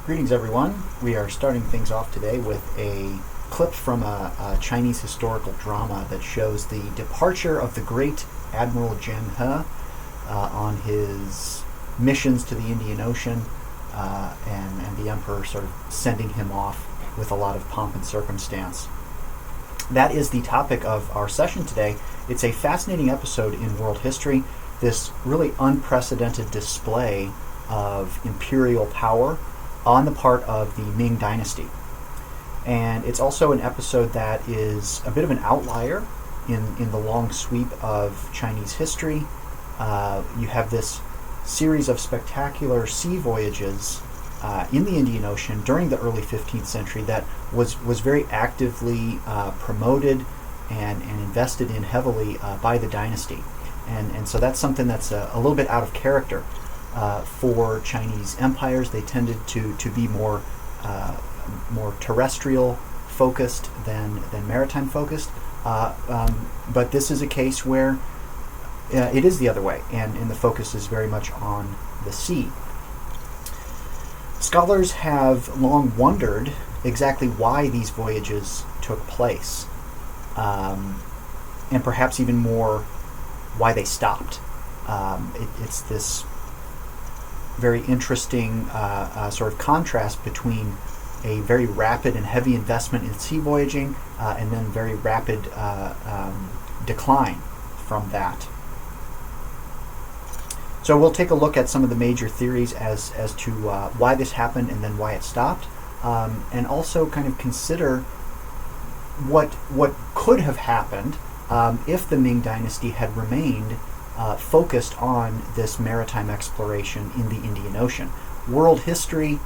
Greetings, everyone. We are starting things off today with a clip from a Chinese historical drama that shows the departure of the great Admiral Zheng He on his missions to the Indian Ocean, and the Emperor sort of sending him off with a lot of pomp and circumstance. That is the topic of our session today. It's a fascinating episode in world history, this really unprecedented display of imperial power on the part of the Ming Dynasty. And it's also an episode that is a bit of an outlier in the long sweep of Chinese history. You have this series of spectacular sea voyages in the Indian Ocean during the early 15th century that was very actively promoted and invested in heavily by the dynasty. And so that's something that's a little bit out of character for Chinese empires. They tended to be more terrestrial focused than maritime focused. But this is a case where it is the other way, and the focus is very much on the sea. Scholars have long wondered exactly why these voyages took place, and perhaps even more why they stopped. It's this very interesting sort of contrast between a very rapid and heavy investment in sea voyaging and then very rapid decline from that. So we'll take a look at some of the major theories as to why this happened and then why it stopped, and also kind of consider what could have happened if the Ming Dynasty had remained focused on this maritime exploration in the Indian Ocean. World history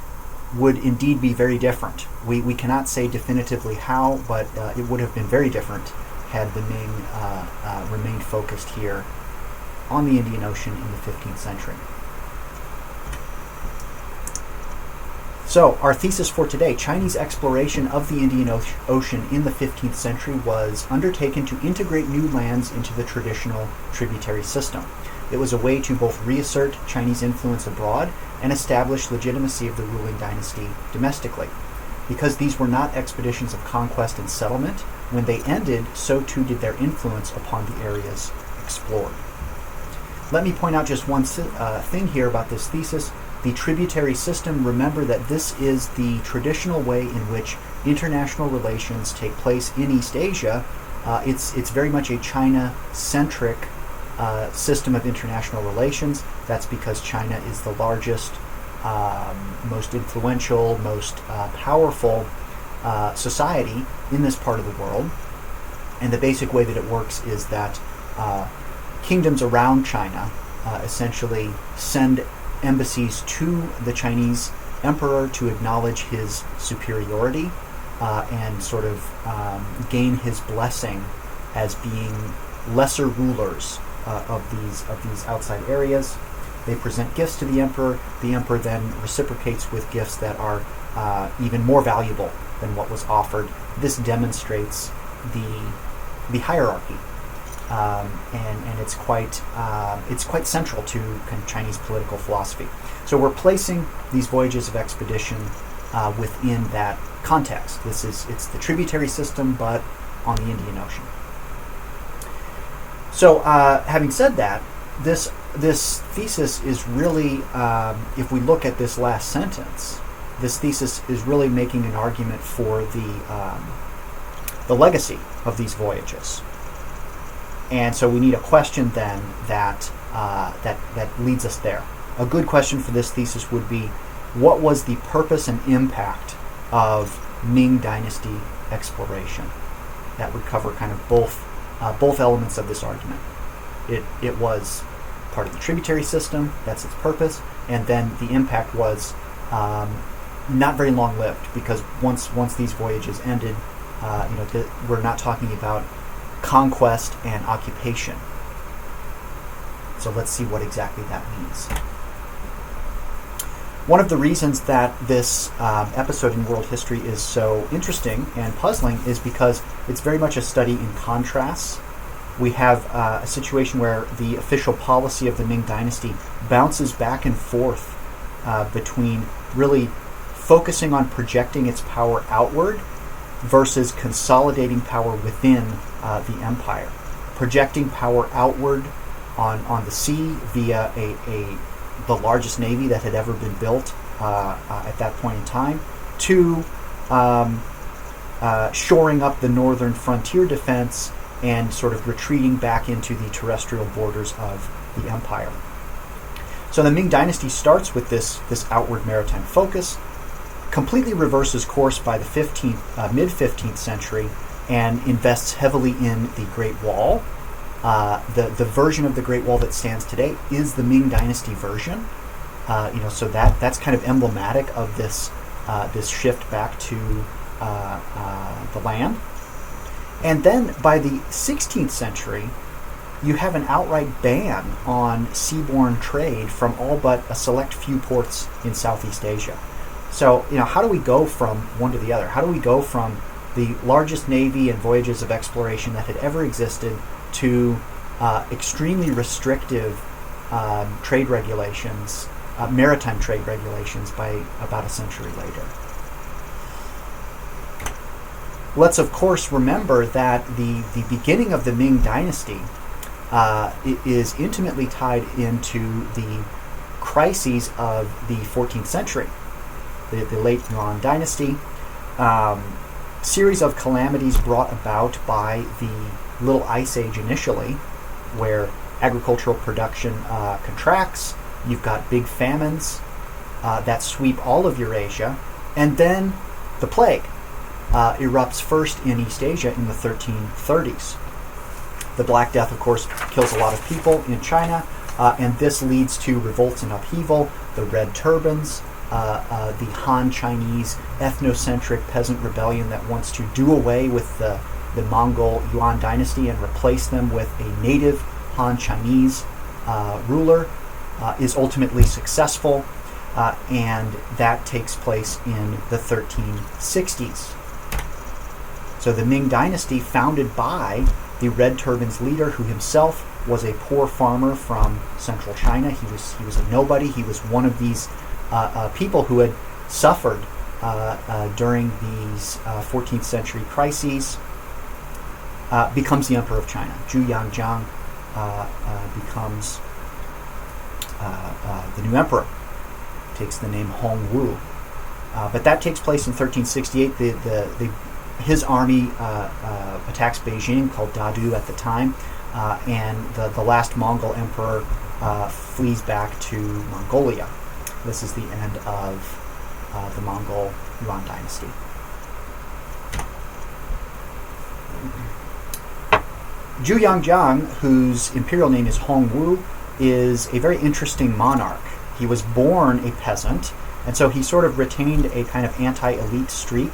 would indeed be very different. We cannot say definitively how, but it would have been very different had the Ming remained focused here on the Indian Ocean in the 15th century. So, our thesis for today: Chinese exploration of the Indian Ocean in the 15th century was undertaken to integrate new lands into the traditional tributary system. It was a way to both reassert Chinese influence abroad and establish legitimacy of the ruling dynasty domestically. Because these were not expeditions of conquest and settlement, when they ended, so too did their influence upon the areas explored. Let me point out just one thing here about this thesis. The tributary system, remember that this is the traditional way in which international relations take place in East Asia. It's very much a China-centric system of international relations. That's because China is the largest, most influential, most powerful society in this part of the world. And the basic way that it works is that kingdoms around China essentially send embassies to the Chinese emperor to acknowledge his superiority and sort of gain his blessing as being lesser rulers of these outside areas. They present gifts to the emperor. The emperor then reciprocates with gifts that are even more valuable than what was offered. This demonstrates the hierarchy. And it's quite central to kind of Chinese political philosophy. So we're placing these voyages of expedition within that context. It's the tributary system, but on the Indian Ocean. So having said that, this thesis is really, if we look at this last sentence, this thesis is really making an argument for the legacy of these voyages. And so we need a question then that leads us there. A good question for this thesis would be, what was the purpose and impact of Ming Dynasty exploration? That would cover kind of both elements of this argument. It was part of the tributary system, that's its purpose, and then the impact was not very long-lived, because once these voyages ended, we're not talking about conquest and occupation. So let's see what exactly that means. One of the reasons that this episode in world history is so interesting and puzzling is because it's very much a study in contrasts. We have a situation where the official policy of the Ming Dynasty bounces back and forth between really focusing on projecting its power outward versus consolidating power within the empire. Projecting power outward on the sea via the largest navy that had ever been built at that point in time, to shoring up the northern frontier defense and sort of retreating back into the terrestrial borders of the empire. So the Ming Dynasty starts with this outward maritime focus, completely reverses course by the mid-15th century, and invests heavily in the Great Wall. The version of the Great Wall that stands today is the Ming Dynasty version. So that's kind of emblematic of this shift back to the land. And then by the 16th century, you have an outright ban on seaborne trade from all but a select few ports in Southeast Asia. So, how do we go from one to the other? How do we go from the largest navy and voyages of exploration that had ever existed to extremely restrictive trade regulations, maritime trade regulations, by about a century later? Let's, of course, remember that the beginning of the Ming Dynasty is intimately tied into the crises of the 14th century, the late Yuan Dynasty, series of calamities brought about by the Little Ice Age initially, where agricultural production contracts. You've got big famines that sweep all of Eurasia, and then the plague erupts first in East Asia in the 1330s. The Black Death, of course, kills a lot of people in China, and this leads to revolts and upheaval, the Red Turbans, the Han Chinese ethnocentric peasant rebellion that wants to do away with the Mongol Yuan dynasty and replace them with a native Han Chinese ruler, is ultimately successful, and that takes place in the 1360s. So the Ming Dynasty, founded by the Red Turban's leader, who himself was a poor farmer from central China. He was a nobody. He was one of these people who had suffered during these 14th century crises, becomes the Emperor of China. Zhu Yangjiang becomes the new emperor, takes the name Hongwu. But that takes place in 1368. His army attacks Beijing, called Dadu at the time, and the last Mongol emperor flees back to Mongolia. This is the end of the Mongol Yuan dynasty. Zhu Yangjiang, whose imperial name is Hongwu, is a very interesting monarch. He was born a peasant, and so he sort of retained a kind of anti-elite streak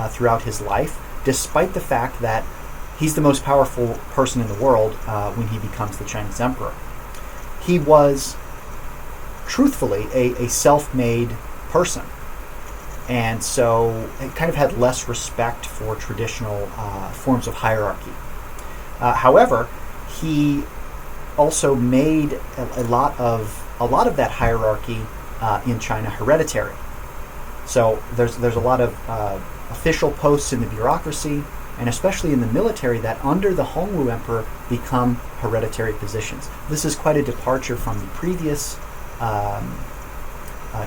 throughout his life, despite the fact that he's the most powerful person in the world when he becomes the Chinese emperor. He was, truthfully, a self-made person, and so he kind of had less respect for traditional forms of hierarchy. However, he also made a lot of that hierarchy in China hereditary. So there's a lot of official posts in the bureaucracy, and especially in the military, that under the Hongwu Emperor become hereditary positions. This is quite a departure from the previous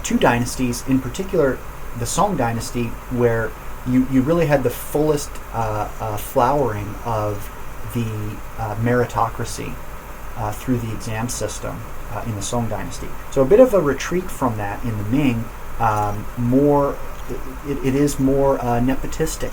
two dynasties, in particular the Song dynasty, where you really had the fullest flowering of the meritocracy through the exam system in the Song dynasty. So a bit of a retreat from that in the Ming. It is more nepotistic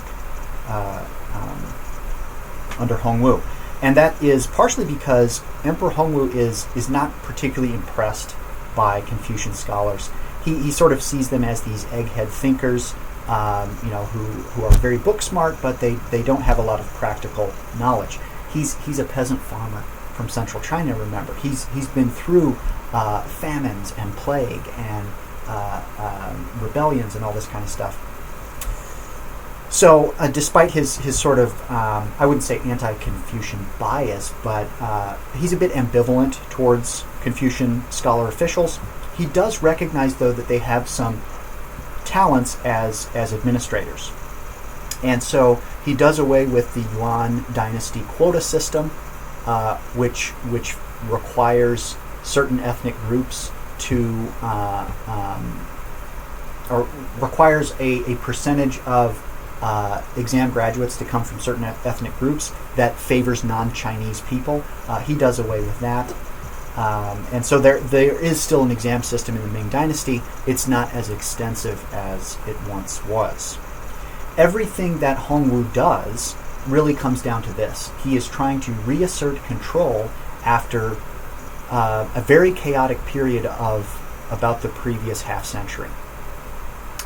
under Hongwu, and that is partially because Emperor Hongwu is not particularly impressed by Confucian scholars. He sort of sees them as these egghead thinkers, who are very book smart, but they don't have a lot of practical knowledge. He's a peasant farmer from central China. Remember, he's been through famines and plague and rebellions and all this kind of stuff. So despite his sort of, I wouldn't say anti-Confucian bias, but he's a bit ambivalent towards Confucian scholar officials. He does recognize, though, that they have some talents as administrators. And so he does away with the Yuan dynasty quota system, which requires certain ethnic groups to, or requires a percentage of exam graduates to come from certain ethnic groups that favors non-Chinese people. He does away with that. And so there is still an exam system in the Ming Dynasty. It's not as extensive as it once was. Everything that Hongwu does really comes down to this. He is trying to reassert control after a very chaotic period of about the previous half century.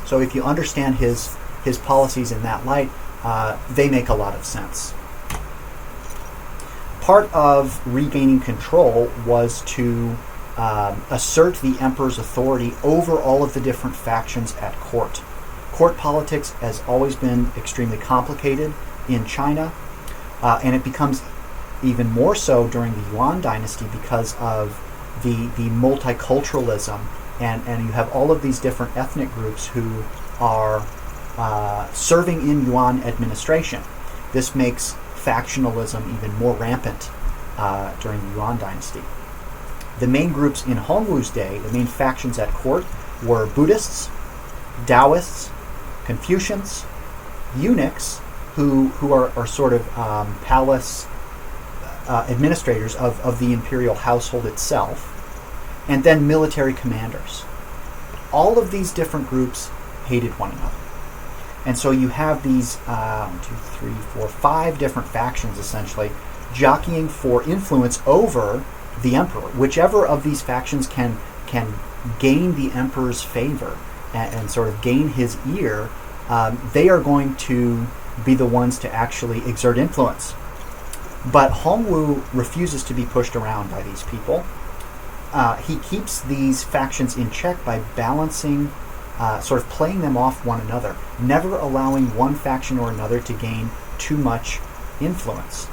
So if you understand his policies in that light, they make a lot of sense. Part of regaining control was to assert the emperor's authority over all of the different factions at court. Court politics has always been extremely complicated in China, and it becomes even more so during the Yuan dynasty because of the multiculturalism, and you have all of these different ethnic groups who are serving in Yuan administration. This makes factionalism even more rampant during the Yuan dynasty. The main groups in Hongwu's day, the main factions at court, were Buddhists, Taoists, Confucians, eunuchs, who are sort of palace administrators of the imperial household itself, and then military commanders. All of these different groups hated one another. And so you have these 5 different factions essentially jockeying for influence over the emperor. Whichever of these factions can gain the emperor's favor and sort of gain his ear, they are going to be the ones to actually exert influence. But Hongwu refuses to be pushed around by these people. He keeps these factions in check by balancing, sort of playing them off one another, never allowing one faction or another to gain too much influence.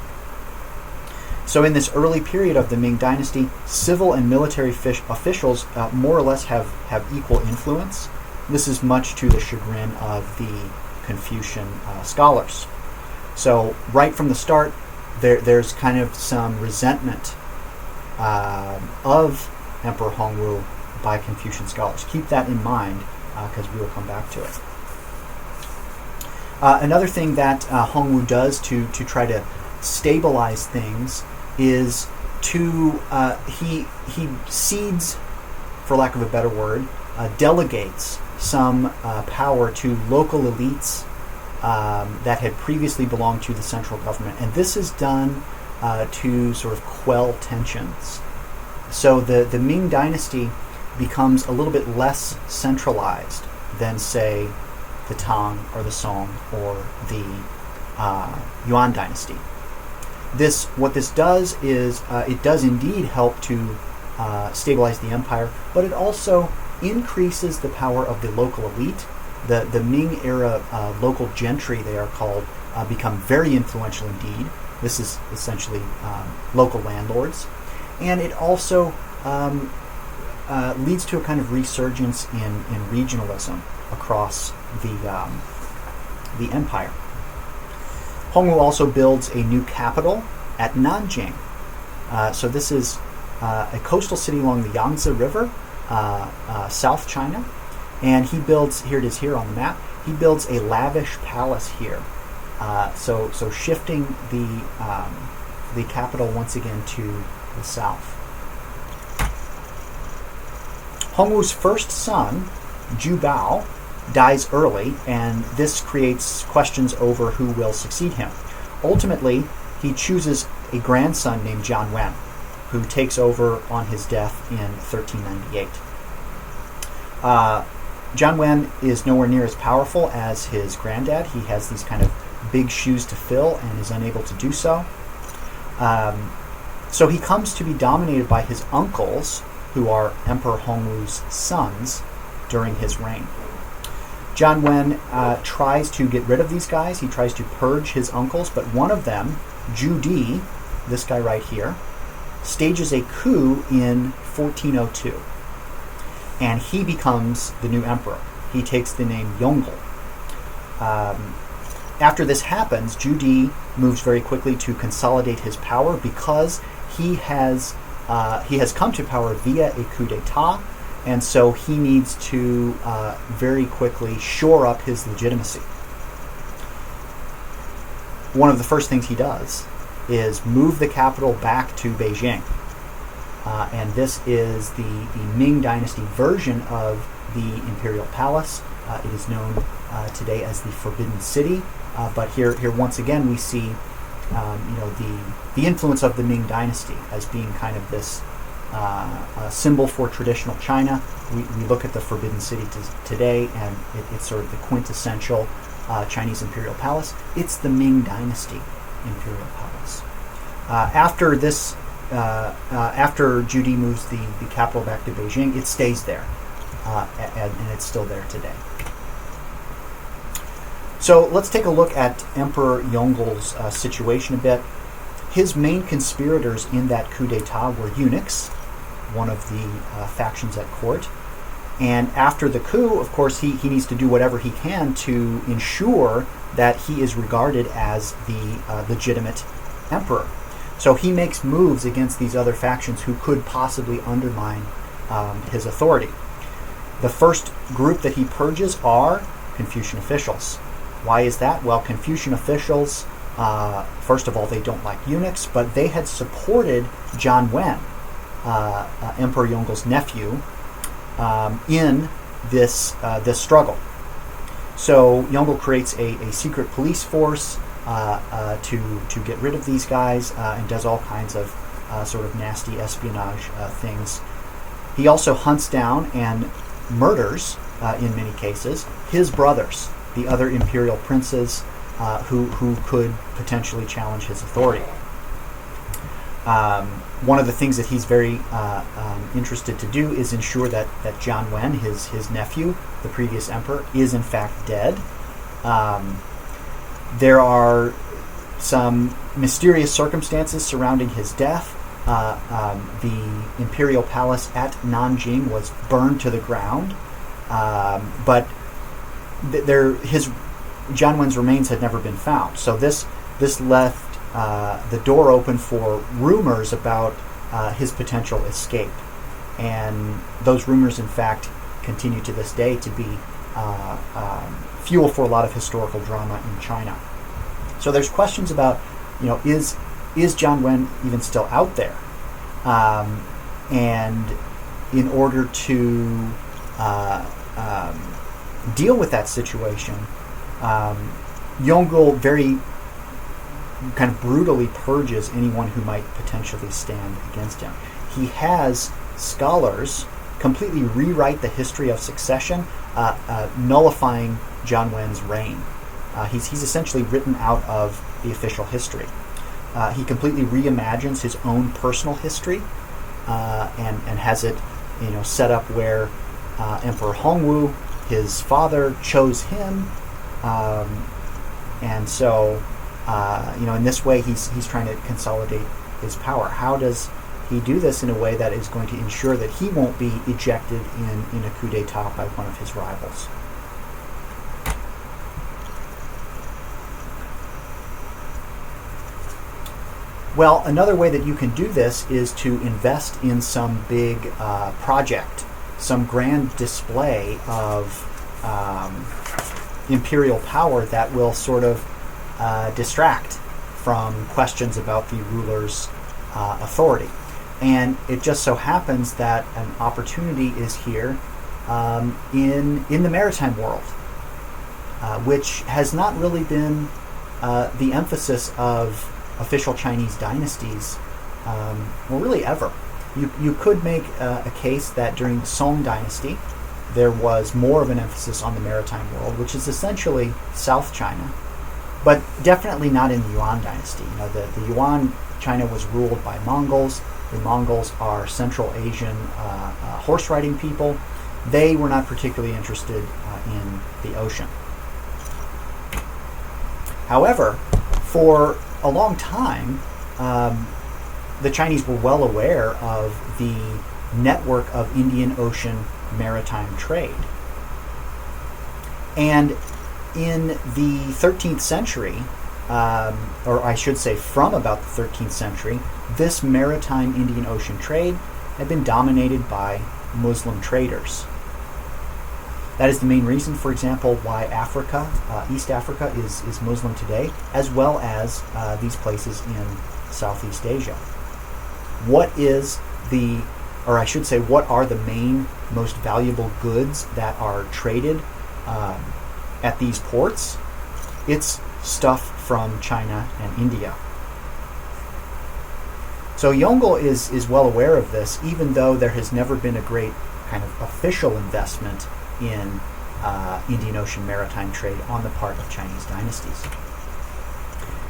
So in this early period of the Ming Dynasty, civil and military officials more or less have equal influence. This is much to the chagrin of the Confucian scholars. So right from the start, there's kind of some resentment of Emperor Hongwu by Confucian scholars. Keep that in mind because we will come back to it. Another thing that Hongwu does to try to stabilize things is to he cedes, for lack of a better word, delegates some power to local elites that had previously belonged to the central government, and this is done to sort of quell tensions. So the Ming Dynasty becomes a little bit less centralized than, say, the Tang or the Song or the Yuan Dynasty. What this does is it does indeed help to stabilize the empire, but it also increases the power of the local elite. The Ming era local gentry, they are called, become very influential indeed. This is essentially local landlords. And it also leads to a kind of resurgence in regionalism across the empire. Hongwu also builds a new capital at Nanjing. So this is a coastal city along the Yangtze River, South China. And he builds, here it is here on the map, he builds a lavish palace here. So shifting the capital once again to the south. Hongwu's first son, Ju Bao, dies early, and this creates questions over who will succeed him. Ultimately, he chooses a grandson named Jian Wen, who takes over on his death in 1398. Jian Wen is nowhere near as powerful as his granddad. He has these kind of big shoes to fill and is unable to do so. So he comes to be dominated by his uncles, who are Emperor Hongwu's sons, during his reign. Jian Wen tries to get rid of these guys. He tries to purge his uncles, but one of them, Ju Di, this guy right here, stages a coup in 1402. And he becomes the new emperor. he takes the name Yongle. After this happens, Zhu Di moves very quickly to consolidate his power because he has come to power via a coup d'etat, and so he needs to very quickly shore up his legitimacy. One of the first things he does is move the capital back to Beijing. And this is the Ming Dynasty version of the Imperial Palace. It is known today as the Forbidden City. But here once again we see the influence of the Ming Dynasty as being kind of this symbol for traditional China. We look at the Forbidden City today, and it's sort of the quintessential Chinese Imperial Palace. It's the Ming Dynasty Imperial Palace. After Zhu Di moves the capital back to Beijing, it stays there, and it's still there today. So let's take a look at Emperor Yongle's situation a bit. His main conspirators in that coup d'etat were eunuchs, one of the factions at court. And after the coup, of course, he needs to do whatever he can to ensure that he is regarded as the legitimate emperor. So he makes moves against these other factions who could possibly undermine his authority. The first group that he purges are Confucian officials. Why is that? Well, Confucian officials, first of all, they don't like eunuchs, but they had supported Jian Wen, Emperor Yongle's nephew, in this struggle. So Yongle creates a secret police force to get rid of these guys and does all kinds of sort of nasty espionage things. He also hunts down and murders, in many cases, his brothers, the other imperial princes who could potentially challenge his authority. One of the things that he's very interested to do is ensure that Jian Wen, his nephew, the previous emperor, is in fact dead. There are some mysterious circumstances surrounding his death. The imperial palace at Nanjing was burned to the ground, but Jian Wen's remains had never been found. So this left the door open for rumors about his potential escape, and those rumors, in fact, continue to this day to be fuel for a lot of historical drama in China. So there's questions about, is Jian Wen even still out there? And in order to deal with that situation, Yongle very kind of brutally purges anyone who might potentially stand against him. He has scholars completely rewrite the history of succession, nullifying Jian Wen's reign. He's essentially written out of the official history. He completely reimagines his own personal history and has it, set up where Emperor Hongwu, his father, chose him, and so in this way he's trying to consolidate his power. How does he do this in a way that is going to ensure that he won't be ejected in a coup d'etat by one of his rivals? Well, another way that you can do this is to invest in some big project, some grand display of imperial power that will sort of distract from questions about the ruler's authority. And it just so happens that an opportunity is here in the Maritime World, which has not really been the emphasis of official Chinese dynasties, really ever. You could make a case that during the Song Dynasty there was more of an emphasis on the Maritime World, which is essentially South China, but definitely not in the Yuan Dynasty. The Yuan China was ruled by Mongols. The Mongols are Central Asian horse riding people. They were not particularly interested in the ocean. However, for a long time, the Chinese were well aware of the network of Indian Ocean maritime trade. And in the 13th century, or I should say from about the 13th century, this maritime Indian Ocean trade had been dominated by Muslim traders. That is the main reason, for example, why Africa, East Africa, is Muslim today, as well as these places in Southeast Asia. What are the main, most valuable goods that are traded at these ports? It's stuff from China and India. So Yongle is well aware of this, even though there has never been a great kind of official investment in Indian Ocean maritime trade on the part of Chinese dynasties.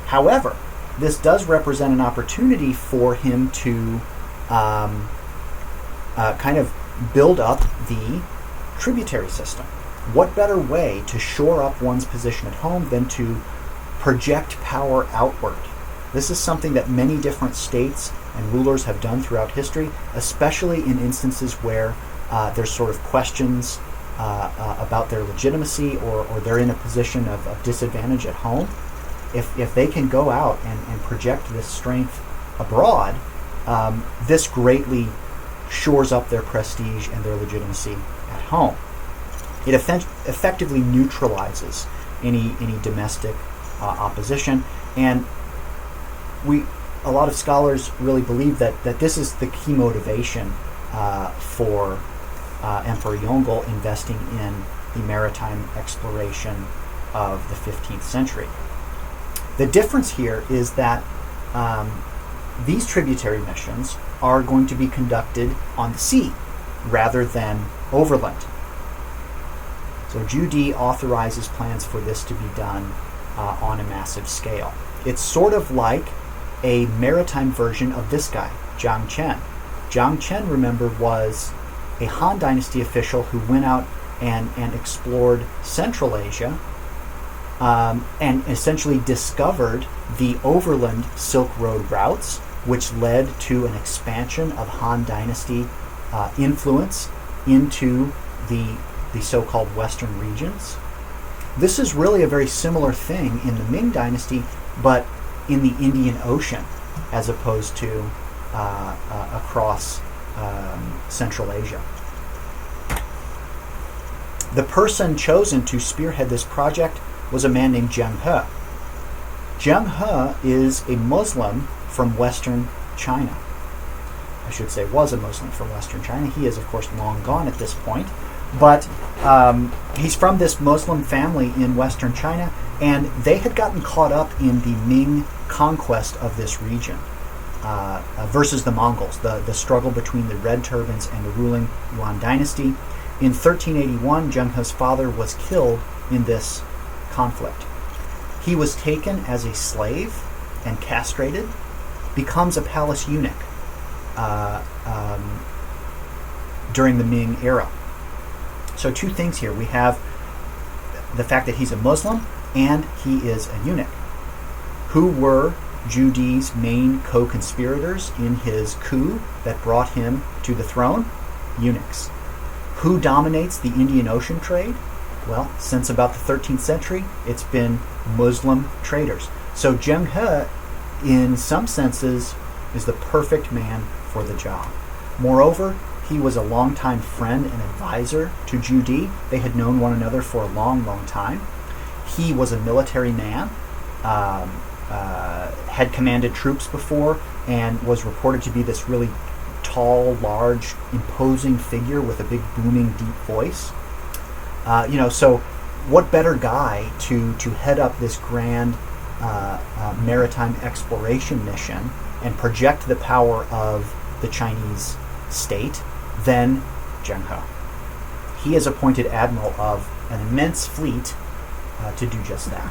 However, this does represent an opportunity for him to kind of build up the tributary system. What better way to shore up one's position at home than to project power outward? This is something that many different states and rulers have done throughout history, especially in instances where there's sort of questions about their legitimacy, or they're in a position of disadvantage at home. If they can go out and project this strength abroad, this greatly shores up their prestige and their legitimacy at home. It effectively neutralizes any domestic opposition, and a lot of scholars really believe that this is the key motivation for Emperor Yongle investing in the maritime exploration of the 15th century. The difference here is that these tributary missions are going to be conducted on the sea rather than overland. So Zhu Di authorizes plans for this to be done on a massive scale. It's sort of like a maritime version of this guy, Zhang Chen. Zhang Chen, remember, was a Han Dynasty official who went out and explored Central Asia and essentially discovered the overland Silk Road routes, which led to an expansion of Han Dynasty influence into the so-called Western regions. This is really a very similar thing in the Ming Dynasty, but in the Indian Ocean, as opposed to across Central Asia. The person chosen to spearhead this project was a man named Zheng He. Zheng He is a Muslim from Western China. I should say was a Muslim from Western China. He is, of course, long gone at this point. But he's from this Muslim family in Western China, and they had gotten caught up in the Ming conquest of this region versus the Mongols, the struggle between the Red Turbans and the ruling Yuan dynasty. In 1381, Zheng He's father was killed in this conflict. He was taken as a slave and castrated, becomes a palace eunuch during the Ming era. So two things here. We have the fact that he's a Muslim and he is a eunuch. Who were Zhu Di's main co-conspirators in his coup that brought him to the throne? Eunuchs. Who dominates the Indian Ocean trade? Well, since about the 13th century, it's been Muslim traders. So Zheng He, in some senses, is the perfect man for the job. Moreover, he was a longtime friend and advisor to Zhu Di. They had known one another for a long, long time. He was a military man, had commanded troops before, and was reported to be this really tall, large, imposing figure with a big, booming, deep voice. So what better guy to head up this grand maritime exploration mission and project the power of the Chinese state than Zheng He. He is appointed admiral of an immense fleet to do just that.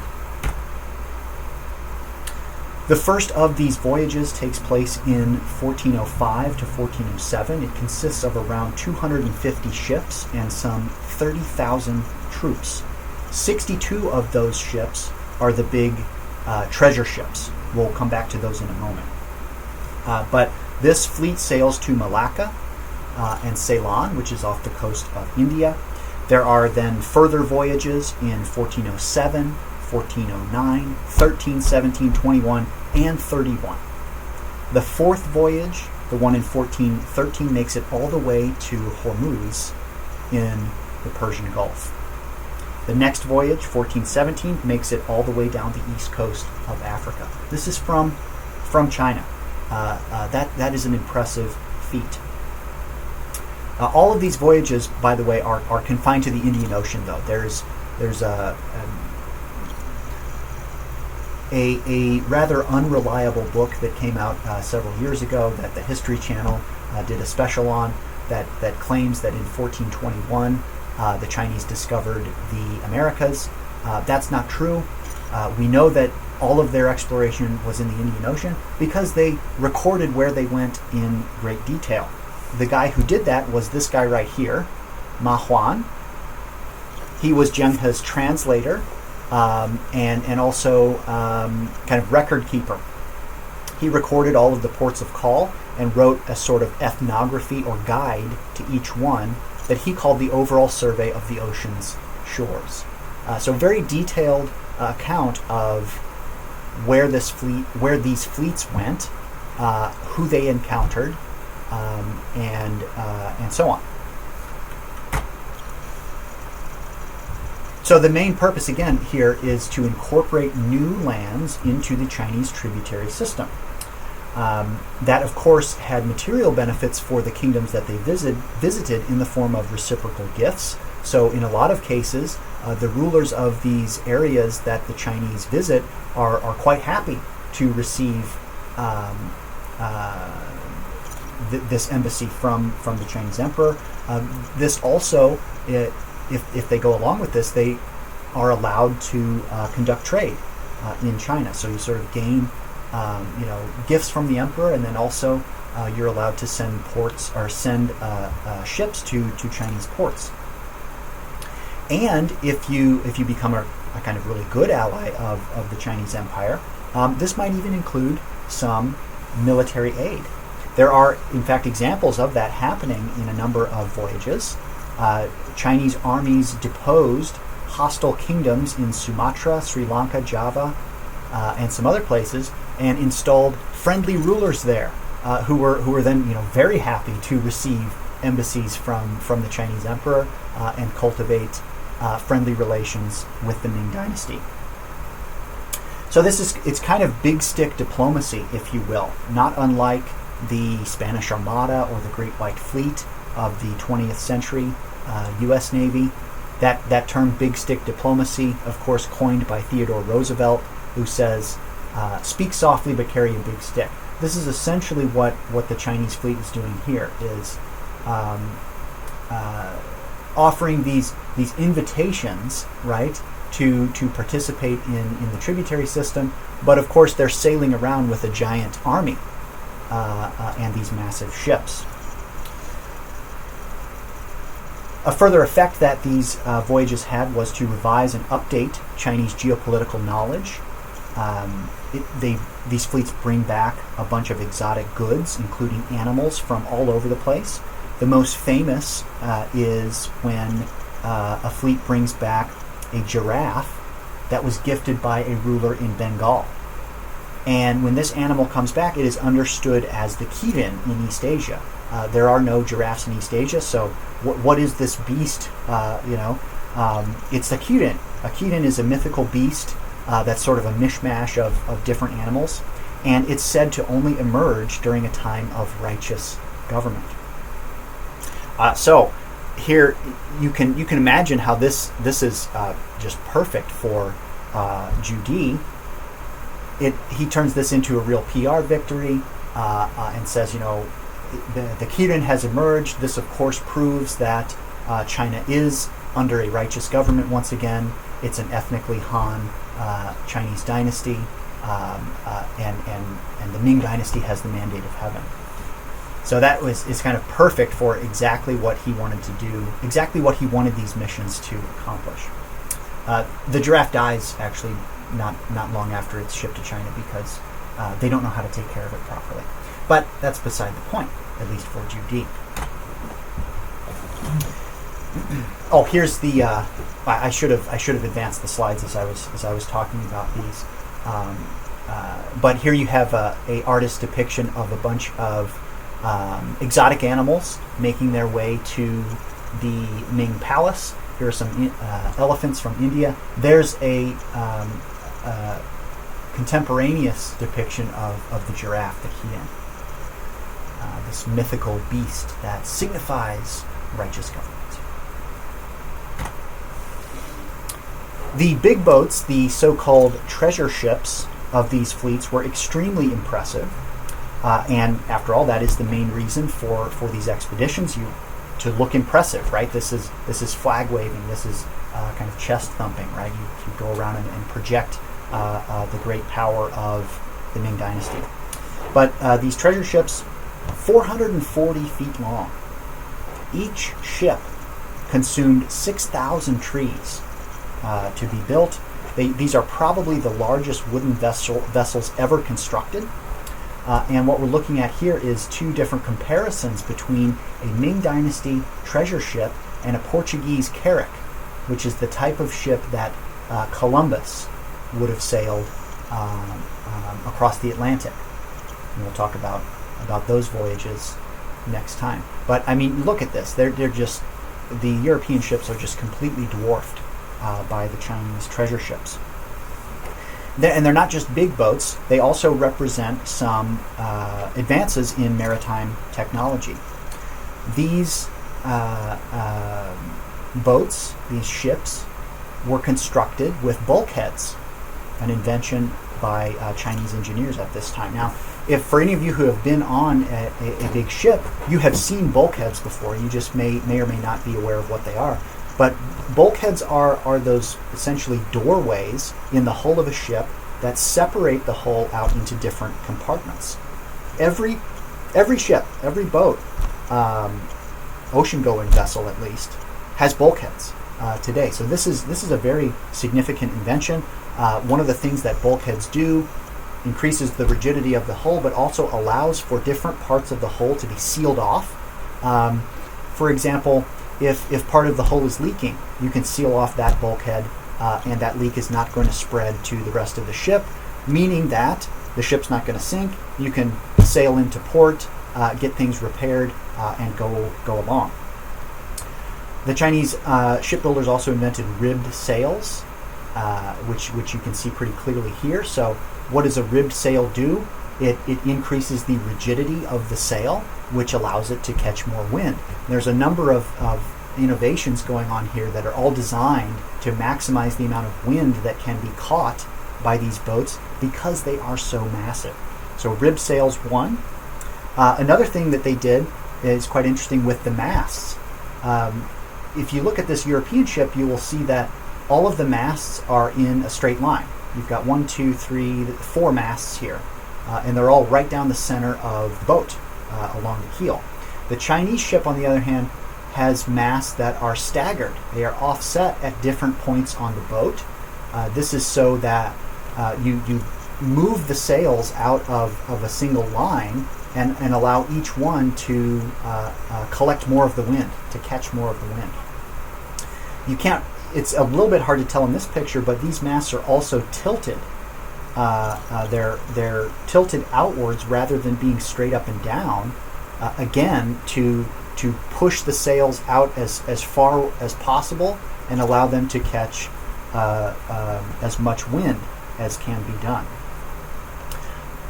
The first of these voyages takes place in 1405 to 1407. It consists of around 250 ships and some 30,000 troops. 62 of those ships are the big treasure ships. We'll come back to those in a moment. But this fleet sails to Malacca and Ceylon, which is off the coast of India. There are then further voyages in 1407, 1409, 13, 17, 21, and 31. The fourth voyage, the one in 1413, makes it all the way to Hormuz in the Persian Gulf. The next voyage, 1417, makes it all the way down the east coast of Africa. This is from China. That is an impressive feat. All of these voyages, by the way, are confined to the Indian Ocean, though. There's a rather unreliable book that came out several years ago that the History Channel did a special on that claims that in 1421 the Chinese discovered the Americas. That's not true. We know that all of their exploration was in the Indian Ocean because they recorded where they went in great detail. The guy who did that was this guy right here, Ma Huan. He was Zheng He's translator and also kind of record keeper. He recorded all of the ports of call and wrote a sort of ethnography or guide to each one that he called the overall survey of the ocean's shores. So very detailed account of where these fleets went, who they encountered, and so on. So the main purpose again here is to incorporate new lands into the Chinese tributary system. That of course had material benefits for the kingdoms that they visited in the form of reciprocal gifts. So in a lot of cases, the rulers of these areas that the Chinese visit are quite happy to receive this embassy from the Chinese emperor. This also, if they go along with this, they are allowed to conduct trade in China. So you sort of gain, gifts from the emperor, and then also you're allowed to send ships to Chinese ports. And if you become a kind of really good ally of the Chinese Empire, this might even include some military aid. There are, in fact, examples of that happening in a number of voyages. Chinese armies deposed hostile kingdoms in Sumatra, Sri Lanka, Java, and some other places, and installed friendly rulers there, who were then very happy to receive embassies from the Chinese emperor and cultivate friendly relations with the Ming dynasty. So it's kind of big stick diplomacy, if you will, not unlike the Spanish Armada or the Great White Fleet of the 20th century U.S. Navy. That term big stick diplomacy, of course, coined by Theodore Roosevelt, who says, speak softly but carry a big stick. This is essentially what the Chinese fleet is doing here, is offering these invitations, right, to participate in the tributary system, but of course they're sailing around with a giant army and these massive ships. A further effect that these voyages had was to revise and update Chinese geopolitical knowledge. These fleets bring back a bunch of exotic goods, including animals from all over the place. The most famous is when a fleet brings back a giraffe that was gifted by a ruler in Bengal. And when this animal comes back, it is understood as the Kirin in East Asia. There are no giraffes in East Asia, so what is this beast? It's the Kirin. A Kirin is a mythical beast that's sort of a mishmash of different animals, and it's said to only emerge during a time of righteous government. So here you can imagine how this is just perfect for Zhu Di. He turns this into a real PR victory and says, the Kirin has emerged. This, of course, proves that China is under a righteous government once again. It's an ethnically Han Chinese dynasty, and the Ming dynasty has the mandate of heaven. So that is kind of perfect for exactly what he wanted to do, exactly what he wanted these missions to accomplish. The giraffe dies actually not long after it's shipped to China because they don't know how to take care of it properly. But that's beside the point, at least for Zhu Di. Oh, here's the. I should have advanced the slides as I was talking about these. But here you have a artist depiction of a bunch of exotic animals making their way to the Ming Palace. Here are some elephants from India. There's a contemporaneous depiction of the giraffe, the Yuan, this mythical beast that signifies righteous government. The big boats, the so-called treasure ships of these fleets, were extremely impressive. And after all, that is the main reason for these expeditions, to look impressive, right? This is flag waving, this is kind of chest thumping, right? You go around and project the great power of the Ming Dynasty. But these treasure ships, 440 feet long. Each ship consumed 6,000 trees to be built. These are probably the largest wooden vessels ever constructed. And what we're looking at here is two different comparisons between a Ming Dynasty treasure ship and a Portuguese carrack, which is the type of ship that Columbus would have sailed across the Atlantic. And we'll talk about those voyages next time. But I mean, look at this. They're just, the European ships are just completely dwarfed by the Chinese treasure ships. And they're not just big boats, they also represent some advances in maritime technology. These boats, these ships, were constructed with bulkheads, an invention by Chinese engineers at this time. Now, if for any of you who have been on a big ship, you have seen bulkheads before, you just may or may not be aware of what they are. But bulkheads are those essentially doorways in the hull of a ship that separate the hull out into different compartments. Every ship, every boat, ocean-going vessel at least, has bulkheads today. So this is a very significant invention. One of the things that bulkheads do increases the rigidity of the hull, but also allows for different parts of the hull to be sealed off. For example, if part of the hull is leaking, you can seal off that bulkhead, and that leak is not going to spread to the rest of the ship, meaning that the ship's not going to sink. You can sail into port, get things repaired, and go along. The Chinese shipbuilders also invented ribbed sails, which you can see pretty clearly here. So what does a ribbed sail do? It increases the rigidity of the sail, which allows it to catch more wind. There's a number of innovations going on here that are all designed to maximize the amount of wind that can be caught by these boats because they are so massive. So ribbed sails, one. Another thing that they did is quite interesting with the masts. If you look at this European ship, you will see that all of the masts are in a straight line. You've got 1, 2, 3, 4 masts here, and they're all right down the center of the boat along the keel. The Chinese ship, on the other hand, has masts that are staggered. They are offset at different points on the boat. This is so that you move the sails out of a single line and allow each one to collect more of the wind, to catch more of the wind. You can't, it's a little bit hard to tell in this picture, but these masts are also tilted. They're tilted outwards rather than being straight up and down, again, to push the sails out as far as possible and allow them to catch as much wind as can be done.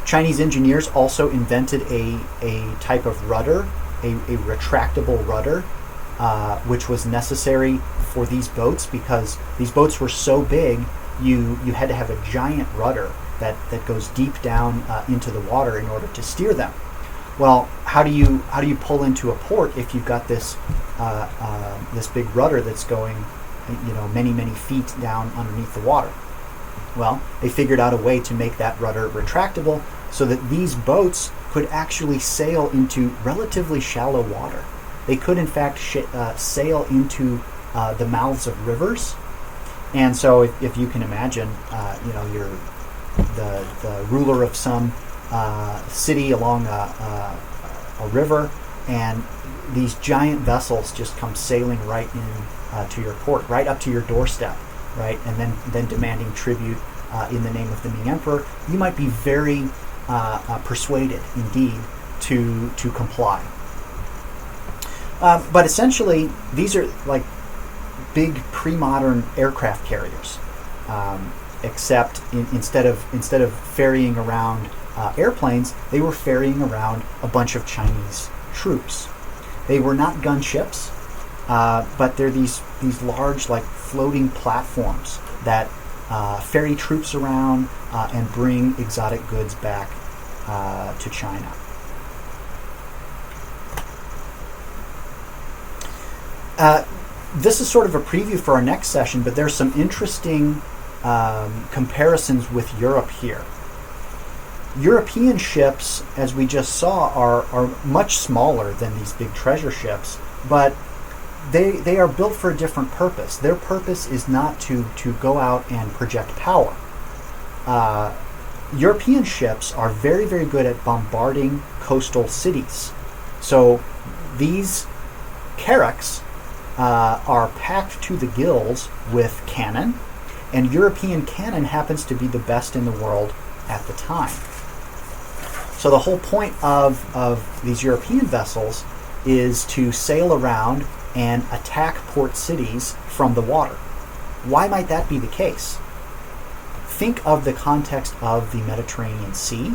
Chinese engineers also invented a type of rudder, a retractable rudder, which was necessary for these boats because these boats were so big, you had to have a giant rudder that goes deep down into the water in order to steer them. Well, how do you pull into a port if you've got this this big rudder that's going, many feet down underneath the water? Well, they figured out a way to make that rudder retractable so that these boats could actually sail into relatively shallow water. They could, in fact, sail into the mouths of rivers. And so, if you can imagine, you're the ruler of some city along a river, and these giant vessels just come sailing right in to your port, right up to your doorstep, right, and then demanding tribute in the name of the Ming Emperor. You might be very persuaded, indeed, to comply. But essentially, these are like big pre-modern aircraft carriers, except instead of ferrying around airplanes, they were ferrying around a bunch of Chinese troops. They were not gunships, but they're these large, like, floating platforms that ferry troops around and bring exotic goods back to China. This is sort of a preview for our next session, but there's some interesting comparisons with Europe here. European ships, as we just saw, are much smaller than these big treasure ships, but they are built for a different purpose. Their purpose is not to go out and project power. European ships are very, very good at bombarding coastal cities. So these carracks are packed to the gills with cannon, and European cannon happens to be the best in the world at the time. So the whole point of these European vessels is to sail around and attack port cities from the water. Why might that be the case? Think of the context of the Mediterranean Sea.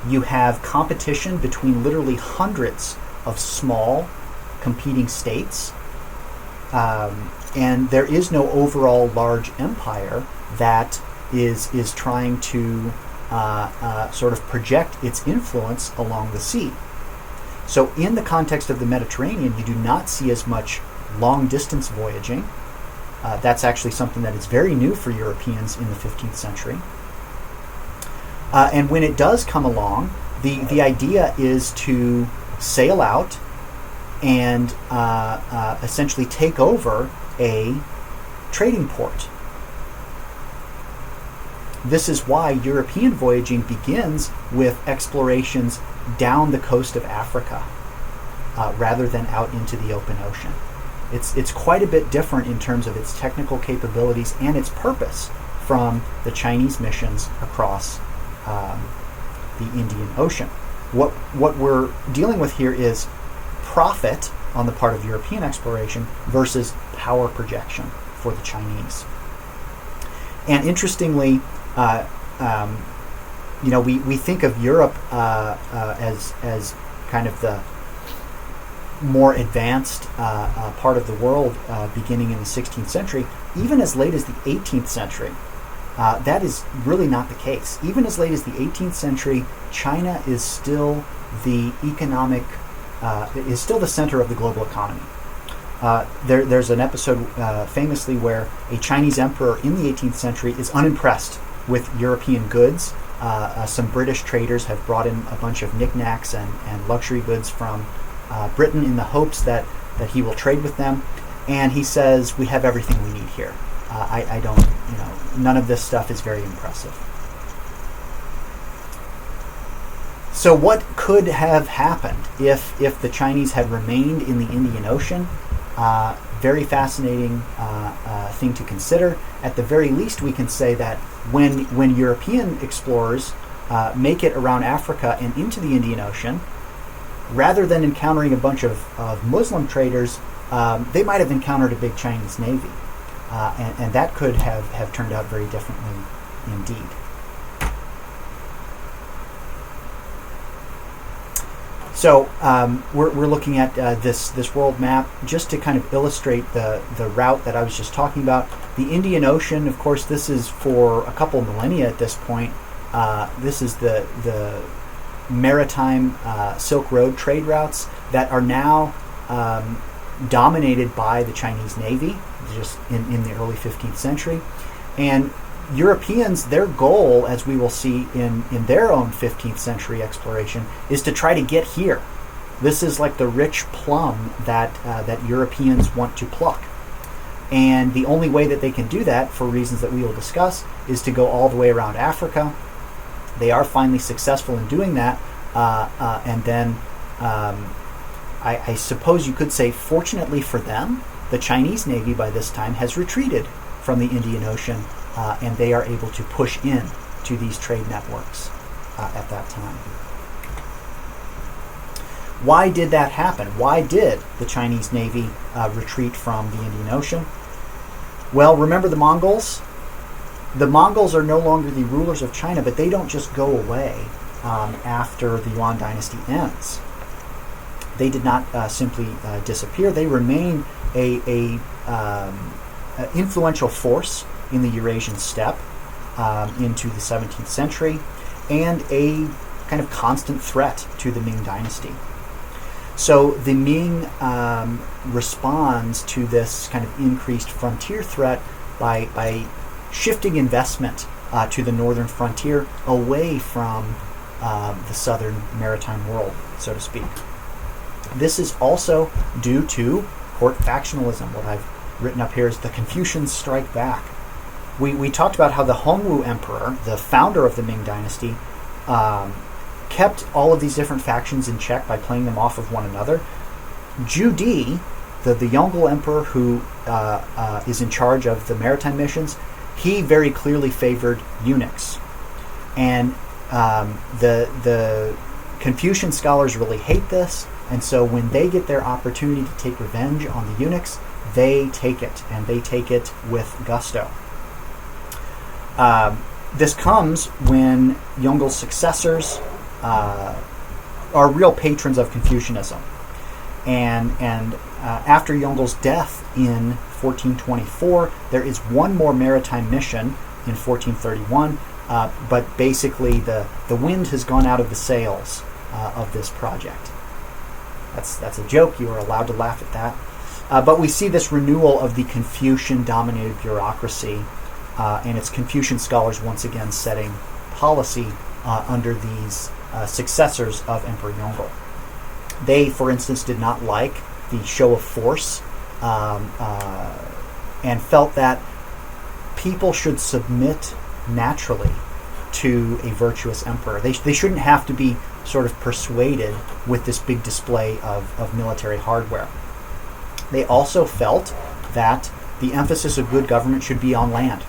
You have competition between literally hundreds of small competing states, and there is no overall large empire that is trying to sort of project its influence along the sea. So in the context of the Mediterranean, you do not see as much long-distance voyaging. That's actually something that is very new for Europeans in the 15th century. And when it does come along, the idea is to sail out and essentially take over a trading port. This is why European voyaging begins with explorations down the coast of Africa rather than out into the open ocean. It's quite a bit different in terms of its technical capabilities and its purpose from the Chinese missions across the Indian Ocean. What we're dealing with here is profit on the part of European exploration versus power projection for the Chinese. And interestingly, we think of Europe as kind of the more advanced part of the world beginning in the 16th century. Even as late as the 18th century, that is really not the case. Even as late as the 18th century, China is still the is still the center of the global economy. There's an episode famously where a Chinese emperor in the 18th century is unimpressed with European goods. Some British traders have brought in a bunch of knickknacks and luxury goods from Britain in the hopes that he will trade with them. And he says, we have everything we need here. I don't, none of this stuff is very impressive. So what could have happened if the Chinese had remained in the Indian Ocean? Very fascinating thing to consider. At the very least, we can say that when European explorers make it around Africa and into the Indian Ocean, rather than encountering a bunch of Muslim traders, they might have encountered a big Chinese navy. And that could have turned out very differently indeed. So we're looking at this world map just to kind of illustrate the route that I was just talking about. The Indian Ocean, of course, this is for a couple millennia at this point. This is the maritime Silk Road trade routes that are now dominated by the Chinese Navy, just in the early 15th century. And Europeans, their goal, as we will see in their own 15th century exploration, is to try to get here. This is like the rich plum that Europeans want to pluck. And the only way that they can do that, for reasons that we will discuss, is to go all the way around Africa. They are finally successful in doing that, and then I suppose you could say, fortunately for them, the Chinese Navy by this time has retreated from the Indian Ocean, and they are able to push in to these trade networks at that time. Why did that happen? Why did the Chinese Navy retreat from the Indian Ocean? Well, remember the Mongols? The Mongols are no longer the rulers of China, but they don't just go away after the Yuan dynasty ends. They did not simply disappear. They remain a influential force in the Eurasian steppe into the 17th century, and a kind of constant threat to the Ming dynasty. So the Ming responds to this kind of increased frontier threat by shifting investment to the northern frontier away from the southern maritime world, so to speak. This is also due to court factionalism. What I've written up here is the Confucians strike back. We talked about how the Hongwu Emperor, the founder of the Ming dynasty, kept all of these different factions in check by playing them off of one another. Zhu Di, the Yongle Emperor who is in charge of the maritime missions, he very clearly favored eunuchs. And the Confucian scholars really hate this, and so when they get their opportunity to take revenge on the eunuchs, they take it, and they take it with gusto. This comes when Yongle's successors are real patrons of Confucianism. And after Yongle's death in 1424, there is one more maritime mission in 1431, but basically the wind has gone out of the sails of this project. That's a joke. You are allowed to laugh at that. But we see this renewal of the Confucian-dominated bureaucracy, and it's Confucian scholars once again setting policy under these successors of Emperor Yongle. They, for instance, did not like the show of force and felt that people should submit naturally to a virtuous emperor. They shouldn't have to be sort of persuaded with this big display of military hardware. They also felt that the emphasis of good government should be on land.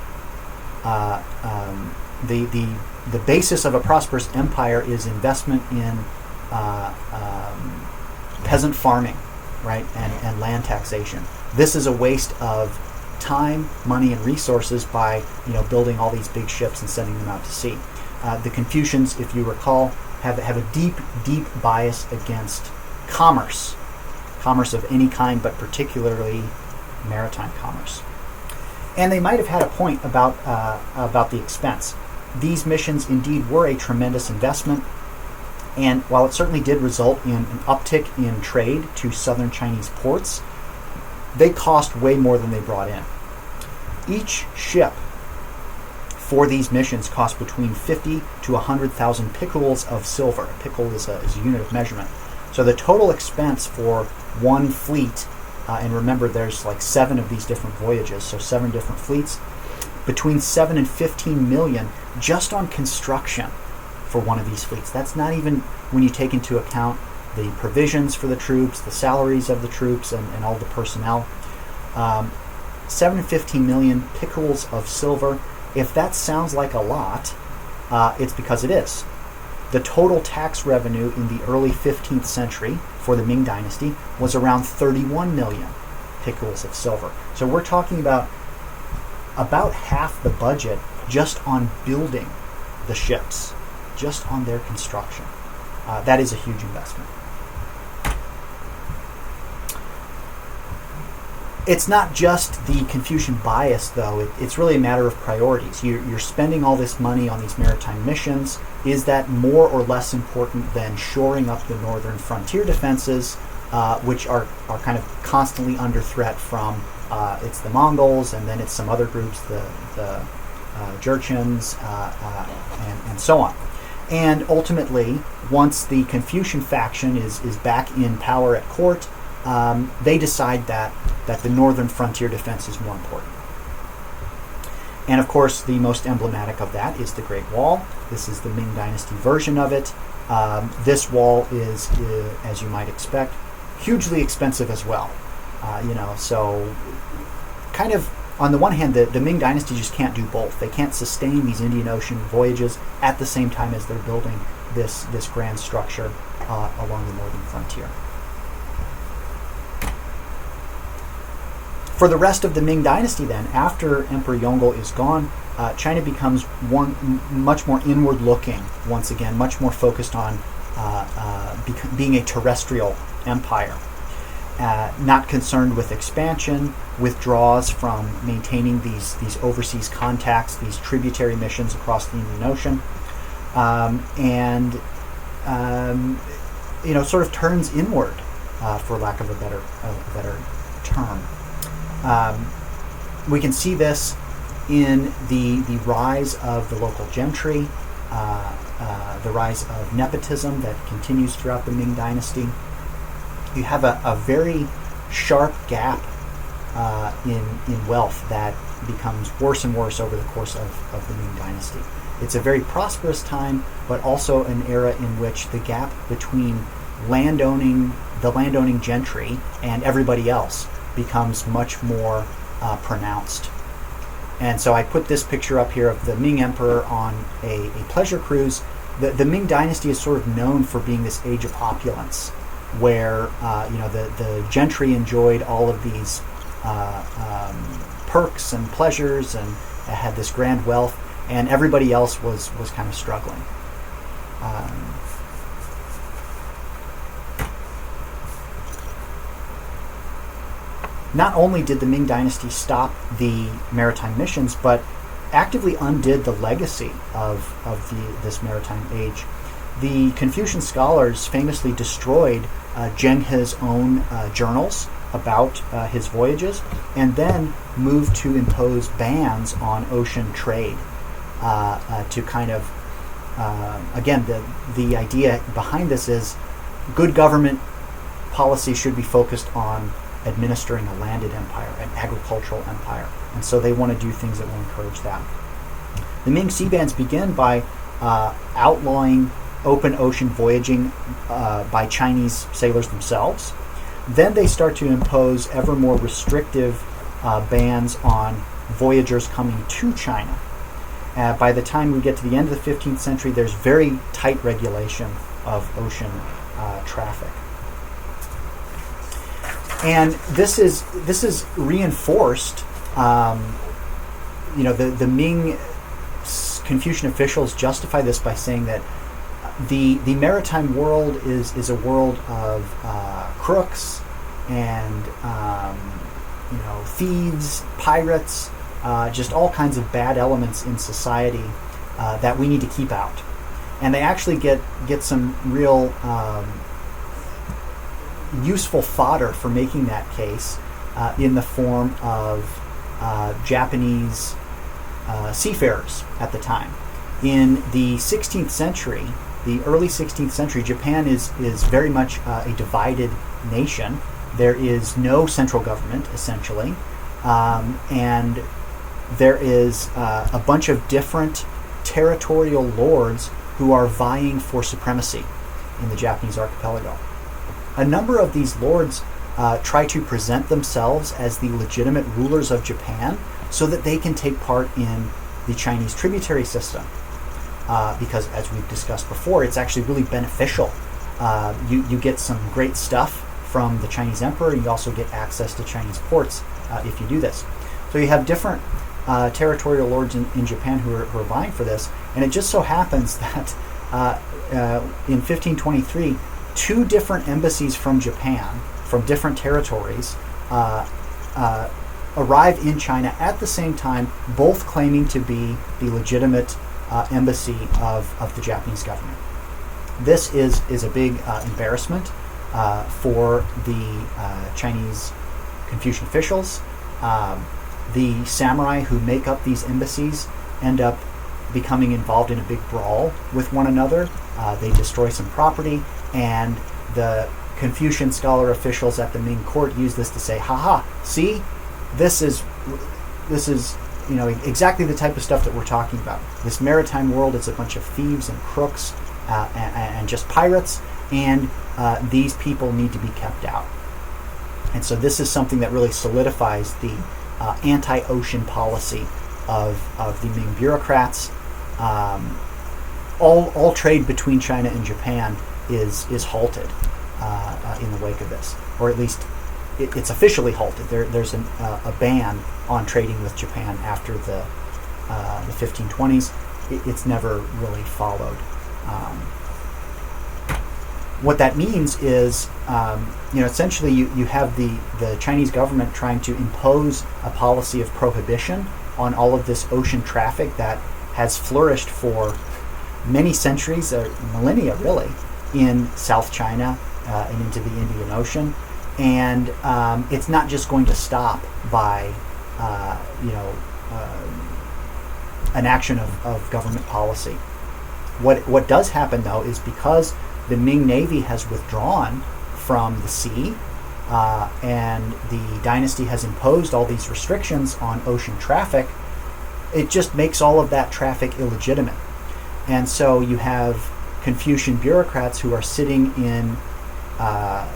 The basis of a prosperous empire is investment in peasant farming, right, and land taxation. This is a waste of time, money, and resources by building all these big ships and sending them out to sea. The Confucians, if you recall, have a deep bias against commerce of any kind, but particularly maritime commerce. And they might have had a point about the expense. These missions indeed were a tremendous investment, and while it certainly did result in an uptick in trade to southern Chinese ports, they cost way more than they brought in. Each ship for these missions cost between 50 to 100,000 piculs of silver. A picul is a unit of measurement. So the total expense for one fleet, and remember there's like 7 of these different voyages, so 7 different fleets, between 7 and 15 million just on construction for one of these fleets. That's not even when you take into account the provisions for the troops, the salaries of the troops, and all the personnel. 7 and 15 million piculs of silver. If that sounds like a lot, it's because it is. The total tax revenue in the early 15th century for the Ming dynasty was around 31 million piculs of silver. So we're talking about half the budget just on building the ships, just on their construction. That is a huge investment. It's not just the Confucian bias, though. It's really a matter of priorities. You're spending all this money on these maritime missions. Is that more or less important than shoring up the northern frontier defenses, which are kind of constantly under threat from it's the Mongols, and then it's some other groups, the Jurchens, and so on. And ultimately, once the Confucian faction is back in power at court, they decide that the northern frontier defense is more important. And of course, the most emblematic of that is the Great Wall. This is the Ming Dynasty version of it. This wall is, as you might expect, hugely expensive as well. So kind of on the one hand, the Ming Dynasty just can't do both. They can't sustain these Indian Ocean voyages at the same time as they're building this grand structure along the northern frontier. For the rest of the Ming Dynasty then, after Emperor Yongle is gone, China becomes much more inward-looking once again, much more focused on being a terrestrial empire. Not concerned with expansion, withdraws from maintaining these overseas contacts, these tributary missions across the Indian Ocean, and sort of turns inward, for lack of a better term. We can see this in the rise of the local gentry, the rise of nepotism that continues throughout the Ming Dynasty. You have a very sharp gap in wealth that becomes worse and worse over the course of the Ming Dynasty. It's a very prosperous time, but also an era in which the gap between the landowning gentry and everybody else becomes much more pronounced. And so I put this picture up here of the Ming Emperor on a pleasure cruise. The Ming Dynasty is sort of known for being this age of opulence, where the gentry enjoyed all of these perks and pleasures and had this grand wealth, and everybody else was kind of struggling. Not only did the Ming Dynasty stop the maritime missions, but actively undid the legacy of this maritime age. The Confucian scholars famously destroyed Zheng He's own journals about his voyages, and then moved to impose bans on ocean trade to kind of, again, the idea behind this is good government policy should be focused on administering a landed empire, an agricultural empire, and so they want to do things that will encourage that. The Ming Sea Bans begin by outlawing open ocean voyaging by Chinese sailors themselves. Then they start to impose ever more restrictive bans on voyagers coming to China. By the time we get to the end of the 15th century, there's very tight regulation of ocean traffic. And this is reinforced. The Ming Confucian officials justify this by saying that the maritime world is a world of crooks and thieves, pirates, just all kinds of bad elements in society that we need to keep out. And they actually get some real useful fodder for making that case in the form of Japanese seafarers at the time. In the 16th century, the early 16th century, Japan is very much a divided nation. There is no central government, essentially, and there is a bunch of different territorial lords who are vying for supremacy in the Japanese archipelago. A number of these lords try to present themselves as the legitimate rulers of Japan so that they can take part in the Chinese tributary system. Because, as we've discussed before, it's actually really beneficial. You get some great stuff from the Chinese emperor. You also get access to Chinese ports if you do this. So you have different territorial lords in Japan who are vying for this. And it just so happens that in 1523, two different embassies from Japan, from different territories, arrive in China at the same time, both claiming to be the legitimate embassy of the Japanese government. This is a big embarrassment for the Chinese Confucian officials. The samurai who make up these embassies end up becoming involved in a big brawl with one another. They destroy some property, and the Confucian scholar officials at the Ming court use this to say, haha, see, this is exactly the type of stuff that we're talking about. This maritime world is a bunch of thieves and crooks and just pirates, and these people need to be kept out. And so this is something that really solidifies the anti-ocean policy of the Ming bureaucrats. All trade between China and Japan is halted in the wake of this, or at least it's officially halted. There's a ban on trading with Japan after the 1520s. It's never really followed. What that means is, essentially you have the Chinese government trying to impose a policy of prohibition on all of this ocean traffic that has flourished for many centuries, or millennia really, in South China and into the Indian Ocean. And it's not just going to stop by, an action of government policy. What does happen, though, is because the Ming Navy has withdrawn from the sea, and the dynasty has imposed all these restrictions on ocean traffic, it just makes all of that traffic illegitimate. And so you have Confucian bureaucrats who are sitting in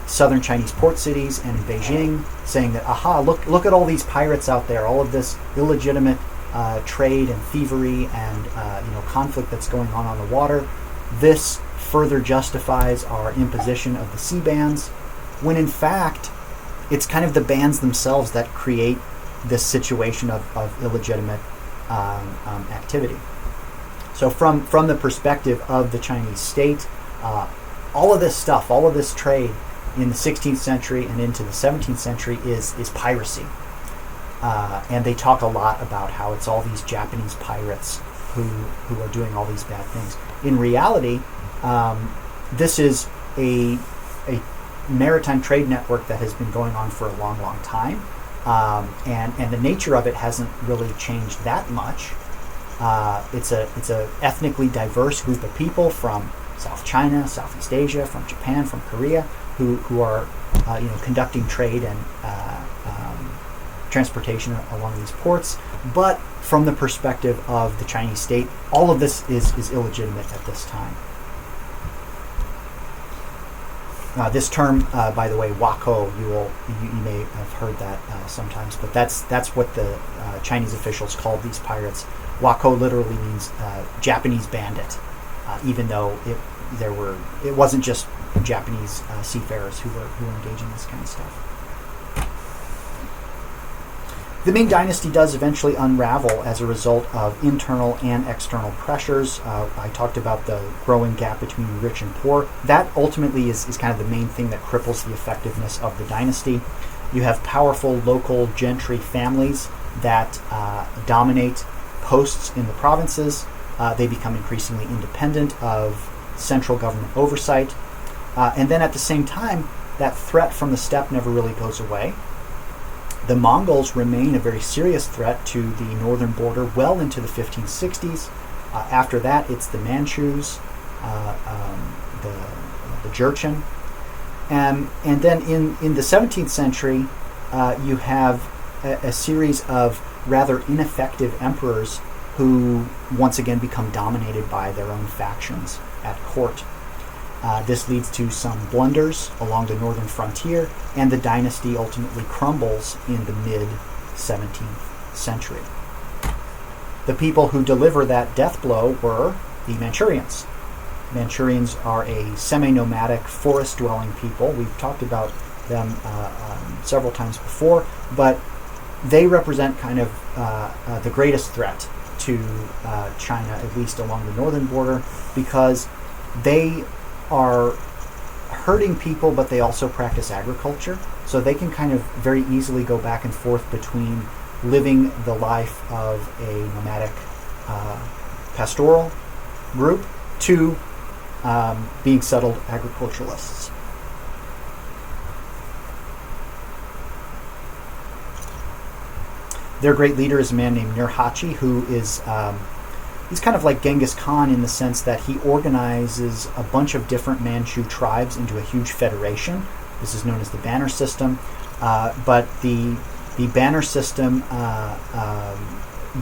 southern Chinese port cities and in Beijing saying that, aha, look at all these pirates out there, all of this illegitimate trade and thievery and conflict that's going on the water. This further justifies our imposition of the sea bans, when in fact it's kind of the bans themselves that create this situation of illegitimate activity. So from the perspective of the Chinese state, all of this stuff, all of this trade in the 16th century and into the 17th century is piracy. And they talk a lot about how it's all these Japanese pirates who are doing all these bad things. In reality, this is a maritime trade network that has been going on for a long, long time. And the nature of it hasn't really changed that much. It's a ethnically diverse group of people from South China, Southeast Asia, from Japan, from Korea, who are conducting trade and transportation along these ports. But from the perspective of the Chinese state, all of this is illegitimate at this time. This term, by the way, wako, you may have heard that sometimes, but that's what the Chinese officials called these pirates. Wako literally means Japanese bandit, even though it wasn't just Japanese seafarers who were engaging in this kind of stuff. The Ming Dynasty does eventually unravel as a result of internal and external pressures. I talked about the growing gap between rich and poor. That ultimately is kind of the main thing that cripples the effectiveness of the dynasty. You have powerful local gentry families that dominate posts in the provinces. They become increasingly independent of central government oversight. And then at the same time, that threat from the steppe never really goes away. The Mongols remain a very serious threat to the northern border well into the 1560s. After that, it's the Manchus, the Jurchen. And then in the 17th century, you have a series of rather ineffective emperors who once again become dominated by their own factions at court. This leads to some blunders along the northern frontier, and the dynasty ultimately crumbles in the mid-17th century. The people who deliver that death blow were the Manchurians. Manchurians are a semi-nomadic, forest-dwelling people. We've talked about them several times before, but they represent kind of the greatest threat to China, at least along the northern border, because they are hurting people, but they also practice agriculture. So they can kind of very easily go back and forth between living the life of a nomadic pastoral group to being settled agriculturalists. Their great leader is a man named Nurhaci, who is he's kind of like Genghis Khan in the sense that he organizes a bunch of different Manchu tribes into a huge federation. This is known as the banner system. But the banner system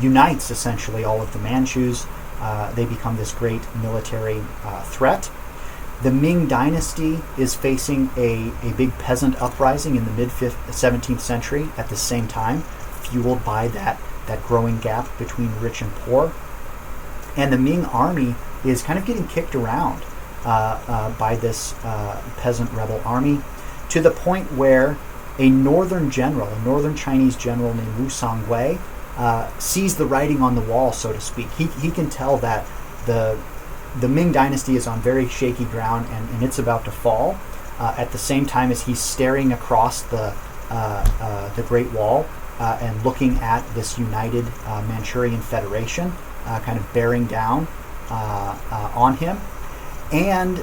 unites essentially all of the Manchus they become this great military threat. The Ming Dynasty is facing a big peasant uprising in the mid-17th century at the same time, fueled by that growing gap between rich and poor. And the Ming army is kind of getting kicked around by this peasant rebel army, to the point where a northern Chinese general named Wu Songwei sees the writing on the wall, so to speak. He can tell that the Ming Dynasty is on very shaky ground, and it's about to fall. At the same time as he's staring across the Great Wall and looking at this united Manchurian Federation kind of bearing down on him, and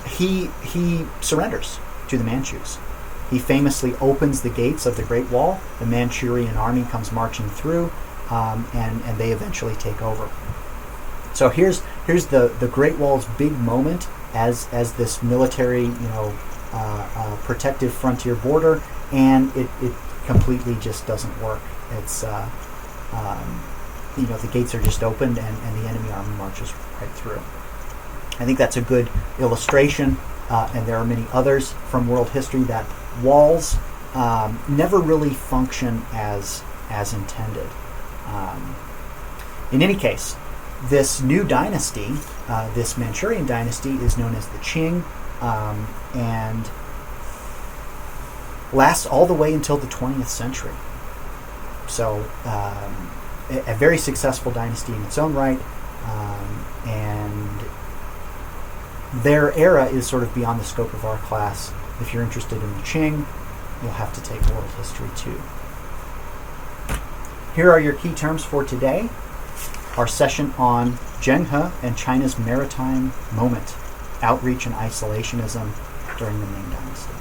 he surrenders to the Manchus. He famously opens the gates of the Great Wall. The Manchurian army comes marching through, and they eventually take over. So here's the Great Wall's big moment as this military, protective frontier border, and it completely just doesn't work. It's the gates are just opened, and the enemy army marches right through. I think that's a good illustration, and there are many others from world history, that walls never really function as intended. In any case, this new dynasty, this Manchurian dynasty, is known as the Qing, and lasts all the way until the 20th century. So a very successful dynasty in its own right, and their era is sort of beyond the scope of our class. If you're interested in the Qing, you'll have to take world history too. Here are your key terms for today. Our session on Zheng He and China's maritime moment, outreach and isolationism during the Ming Dynasty.